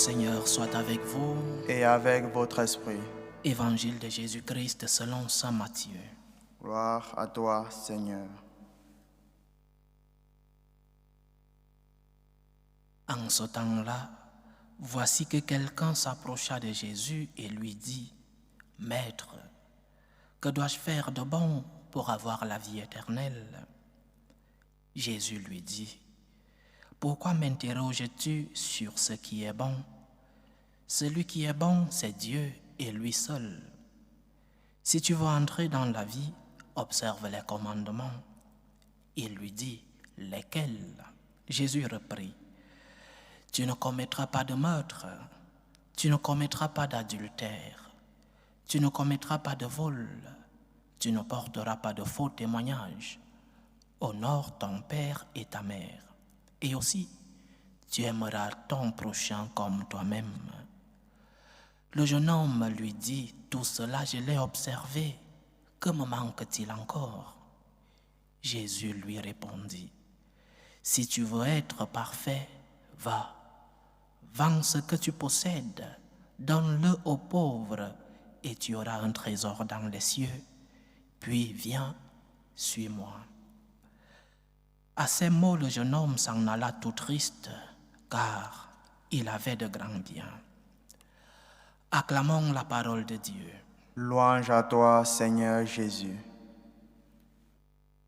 Seigneur soit avec vous. Et avec votre esprit. Évangile de Jésus-Christ selon saint Matthieu. Gloire à toi, Seigneur. En ce temps-là, voici que quelqu'un s'approcha de Jésus et lui dit, « Maître, que dois-je faire de bon pour avoir la vie éternelle ?» Jésus lui dit, « Pourquoi m'interroges-tu sur ce qui est bon? Celui qui est bon, c'est Dieu et lui seul. Si tu veux entrer dans la vie, observe les commandements. » Il lui dit, « Lesquels ?» Jésus reprit, « Tu ne commettras pas de meurtre, tu ne commettras pas d'adultère, tu ne commettras pas de vol, tu ne porteras pas de faux témoignages. Honore ton père et ta mère. Et aussi, tu aimeras ton prochain comme toi-même. » Le jeune homme lui dit, « Tout cela, je l'ai observé. Que me manque-t-il encore ?» Jésus lui répondit, « Si tu veux être parfait, va, vends ce que tu possèdes, donne-le aux pauvres, et tu auras un trésor dans les cieux. Puis viens, suis-moi. » À ces mots, le jeune homme s'en alla tout triste, car il avait de grands biens. Acclamons la parole de Dieu. Louange à toi, Seigneur Jésus.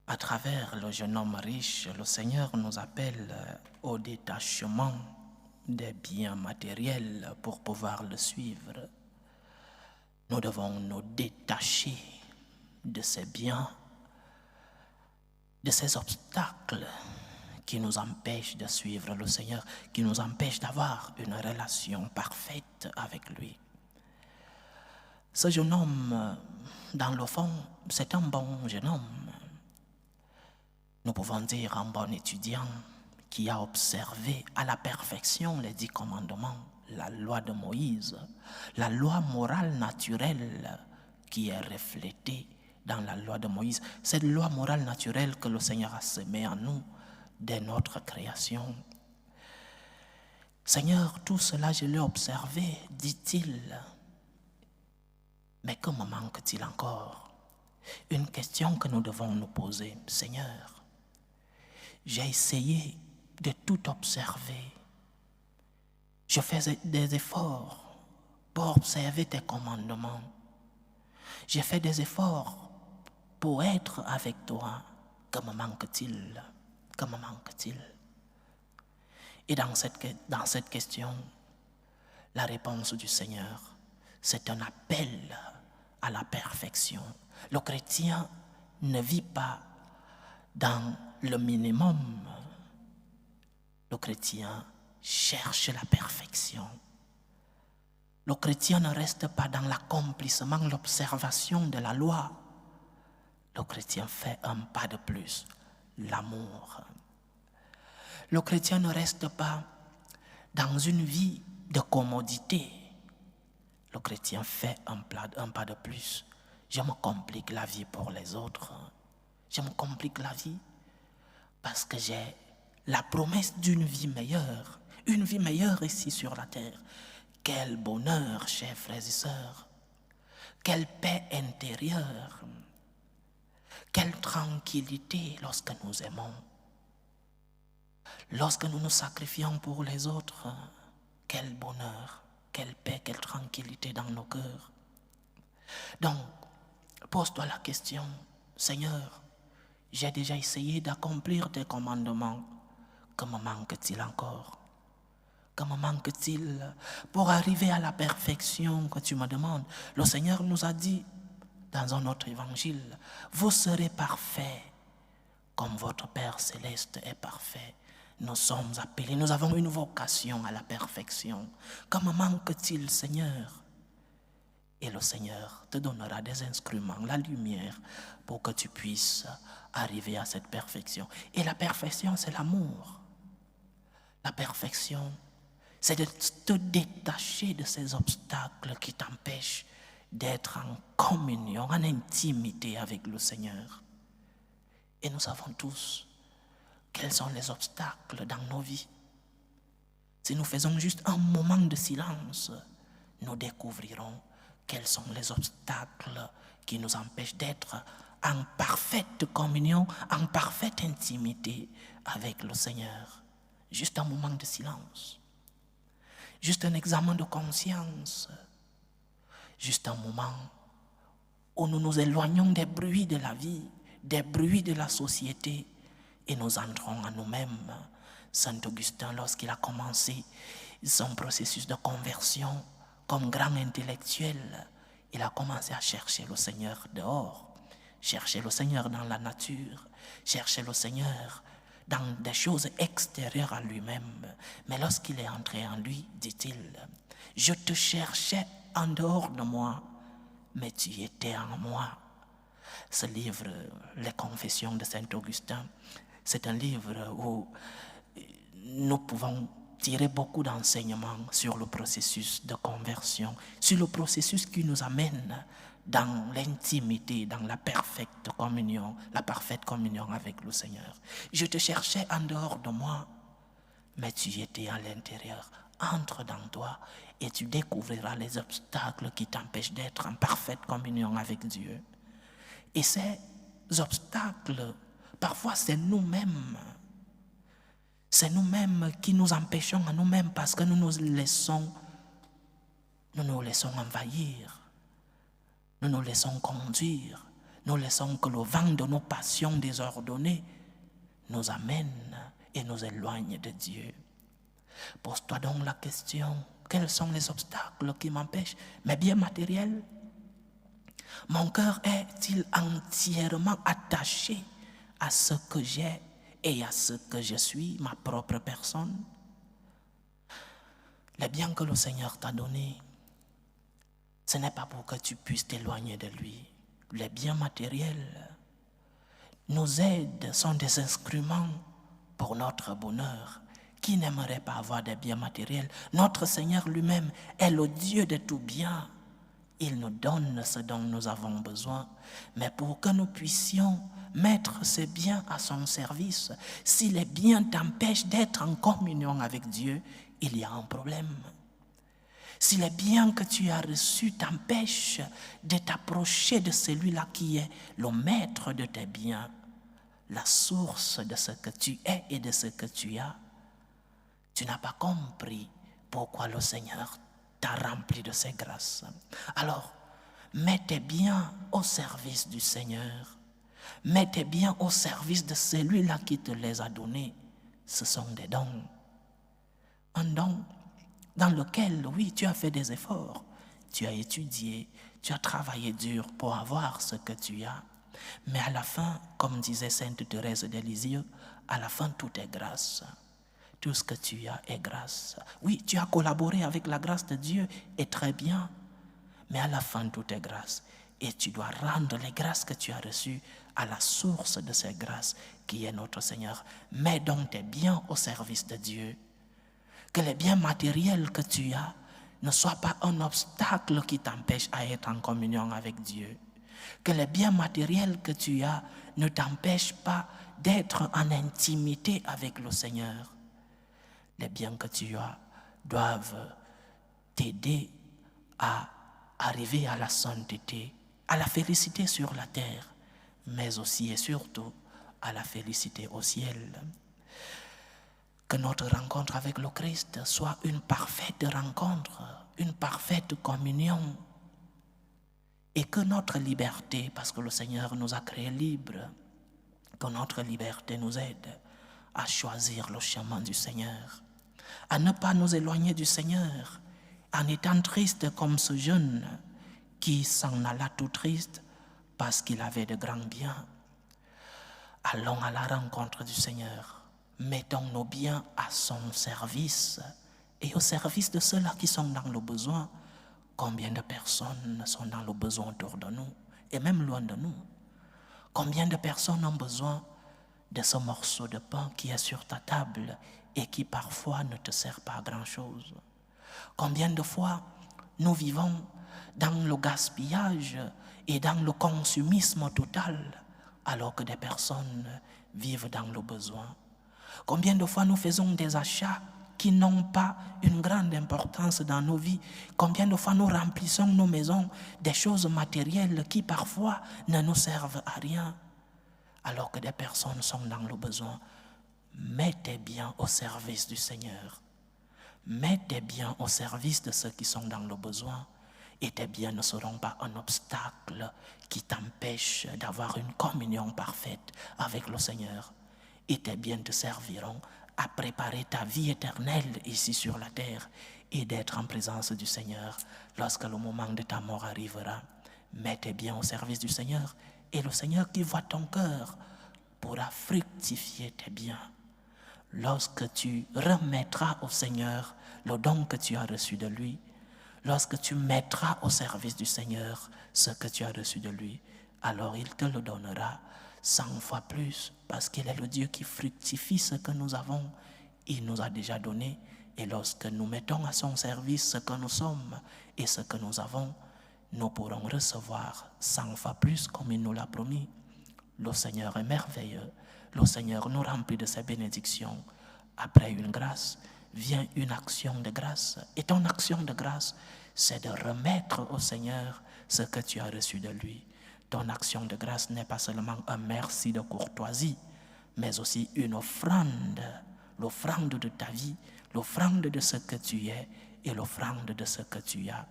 À travers le jeune homme riche, le Seigneur nous appelle au détachement des biens matériels pour pouvoir le suivre. Nous devons nous détacher de ces biens, de ces obstacles qui nous empêchent de suivre le Seigneur, qui nous empêchent d'avoir une relation parfaite avec lui. Ce jeune homme, dans le fond, c'est un bon jeune homme. Nous pouvons dire un bon étudiant qui a observé à la perfection les 10 commandements, la loi de Moïse, la loi morale naturelle qui est reflétée dans la loi de Moïse. Cette loi morale naturelle que le Seigneur a semée en nous dès notre création. « Seigneur, tout cela je l'ai observé, dit-il. Mais que me manque-t-il encore ?» Une question que nous devons nous poser. « Seigneur, j'ai essayé de tout observer. Je faisais des efforts pour observer tes commandements. J'ai fait des efforts pour être avec toi. Que me manque-t-il? Que me manque-t-il? » Et dans cette question, la réponse du Seigneur, c'est un appel à la perfection. Le chrétien ne vit pas dans le minimum. Le chrétien cherche la perfection. Le chrétien ne reste pas dans l'accomplissement, l'observation de la loi. Le chrétien fait un pas de plus, l'amour. Le chrétien ne reste pas dans une vie de commodité. Le chrétien fait un pas de plus. Je me complique la vie pour les autres. Je me complique la vie parce que j'ai la promesse d'une vie meilleure. Une vie meilleure ici sur la terre. Quel bonheur, chers frères et sœurs. Quelle paix intérieure. Quelle tranquillité lorsque nous aimons. Lorsque nous nous sacrifions pour les autres. Quel bonheur, quelle paix, quelle tranquillité dans nos cœurs. Donc, pose-toi la question, Seigneur, j'ai déjà essayé d'accomplir tes commandements. Que me manque-t-il encore? Que me manque-t-il pour arriver à la perfection que tu me demandes? Le Seigneur nous a dit dans un autre évangile, vous serez parfaits comme votre Père céleste est parfait. Nous sommes appelés, nous avons une vocation à la perfection. Que me manque-t-il, Seigneur? Et le Seigneur te donnera des instruments, la lumière, pour que tu puisses arriver à cette perfection. Et la perfection, c'est l'amour. La perfection, c'est de te détacher de ces obstacles qui t'empêchent d'être en communion, en intimité avec le Seigneur. Et nous savons tous quels sont les obstacles dans nos vies. Si nous faisons juste un moment de silence, nous découvrirons quels sont les obstacles qui nous empêchent d'être en parfaite communion, en parfaite intimité avec le Seigneur. Juste un moment de silence. Juste un examen de conscience. Juste un moment où nous nous éloignons des bruits de la vie, des bruits de la société et nous entrons en nous-mêmes. Saint Augustin, lorsqu'il a commencé son processus de conversion comme grand intellectuel, il a commencé à chercher le Seigneur dehors, chercher le Seigneur dans la nature, chercher le Seigneur dans des choses extérieures à lui-même. Mais lorsqu'il est entré en lui, dit-il, « Je te cherchais en dehors de moi, mais tu étais en moi. » Ce livre, Les Confessions de Saint Augustin, c'est un livre où nous pouvons tirer beaucoup d'enseignements sur le processus de conversion, sur le processus qui nous amène dans l'intimité, dans la parfaite communion avec le Seigneur. Je te cherchais en dehors de moi, mais tu étais à l'intérieur. Entre dans toi et tu découvriras les obstacles qui t'empêchent d'être en parfaite communion avec Dieu. Et ces obstacles, parfois c'est nous-mêmes. C'est nous-mêmes qui nous empêchons à nous-mêmes parce que nous nous laissons envahir. Nous nous laissons conduire. Nous laissons que le vent de nos passions désordonnées nous amène et nous éloigne de Dieu. Pose-toi donc la question, quels sont les obstacles qui m'empêchent? Mes biens matériels? Mon cœur est-il entièrement attaché à ce que j'ai et à ce que je suis, ma propre personne? Les biens que le Seigneur t'a donnés, ce n'est pas pour que tu puisses t'éloigner de lui. Les biens matériels nous aident, sont des instruments pour notre bonheur. Qui n'aimerait pas avoir des biens matériels? Notre Seigneur lui-même est le Dieu de tout bien. Il nous donne ce dont nous avons besoin. Mais pour que nous puissions mettre ces biens à son service, si les biens t'empêchent d'être en communion avec Dieu, il y a un problème. Si les biens que tu as reçus t'empêchent de t'approcher de celui-là qui est le maître de tes biens, la source de ce que tu es et de ce que tu as, tu n'as pas compris pourquoi le Seigneur t'a rempli de ses grâces. Alors, mets tes biens au service du Seigneur. Mets tes biens au service de celui-là qui te les a donnés. Ce sont des dons. Un don dans lequel, oui, tu as fait des efforts. Tu as étudié, tu as travaillé dur pour avoir ce que tu as. Mais à la fin, comme disait Sainte Thérèse de Lisieux, à la fin, tout est grâce. Tout ce que tu as est grâce. Oui, tu as collaboré avec la grâce de Dieu et très bien. Mais à la fin, tout est grâce. Et tu dois rendre les grâces que tu as reçues à la source de ces grâces qui est notre Seigneur. Mets donc tes biens au service de Dieu. Que les biens matériels que tu as ne soient pas un obstacle qui t'empêche à être en communion avec Dieu. Que les biens matériels que tu as ne t'empêchent pas d'être en intimité avec le Seigneur. Les biens que tu as doivent t'aider à arriver à la sainteté, à la félicité sur la terre, mais aussi et surtout à la félicité au ciel. Que notre rencontre avec le Christ soit une parfaite rencontre, une parfaite communion. Et que notre liberté, parce que le Seigneur nous a créés libres, que notre liberté nous aide à choisir le chemin du Seigneur, à ne pas nous éloigner du Seigneur, en étant triste comme ce jeune qui s'en alla tout triste parce qu'il avait de grands biens. Allons à la rencontre du Seigneur. Mettons nos biens à son service et au service de ceux-là qui sont dans le besoin. Combien de personnes sont dans le besoin autour de nous et même loin de nous? Combien de personnes ont besoin de ce morceau de pain qui est sur ta table et qui parfois ne te sert pas à grand-chose? Combien de fois nous vivons dans le gaspillage et dans le consumisme total alors que des personnes vivent dans le besoin? Combien de fois nous faisons des achats qui n'ont pas une grande importance dans nos vies. Combien de fois nous remplissons nos maisons des choses matérielles qui parfois ne nous servent à rien, alors que des personnes sont dans le besoin. Mets tes biens au service du Seigneur. Mets tes biens au service de ceux qui sont dans le besoin. Et tes biens ne seront pas un obstacle qui t'empêche d'avoir une communion parfaite avec le Seigneur. Et tes biens te serviront à préparer ta vie éternelle ici sur la terre et d'être en présence du Seigneur lorsque le moment de ta mort arrivera. Mets tes biens au service du Seigneur et le Seigneur qui voit ton cœur pourra fructifier tes biens. Lorsque tu remettras au Seigneur le don que tu as reçu de lui, lorsque tu mettras au service du Seigneur ce que tu as reçu de lui, alors il te le donnera 100 fois plus, parce qu'il est le Dieu qui fructifie ce que nous avons. Il nous a déjà donné, et lorsque nous mettons à son service ce que nous sommes et ce que nous avons, nous pourrons recevoir 100 fois plus comme il nous l'a promis. Le Seigneur est merveilleux. Le Seigneur nous remplit de ses bénédictions. Après une grâce, vient une action de grâce. Et ton action de grâce, c'est de remettre au Seigneur ce que tu as reçu de lui. Ton action de grâce n'est pas seulement un merci de courtoisie, mais aussi une offrande, l'offrande de ta vie, l'offrande de ce que tu es et l'offrande de ce que tu as.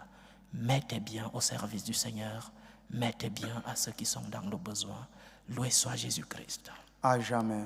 Mets tes biens au service du Seigneur, mets tes biens à ceux qui sont dans le besoin. Loué soit Jésus-Christ. À jamais.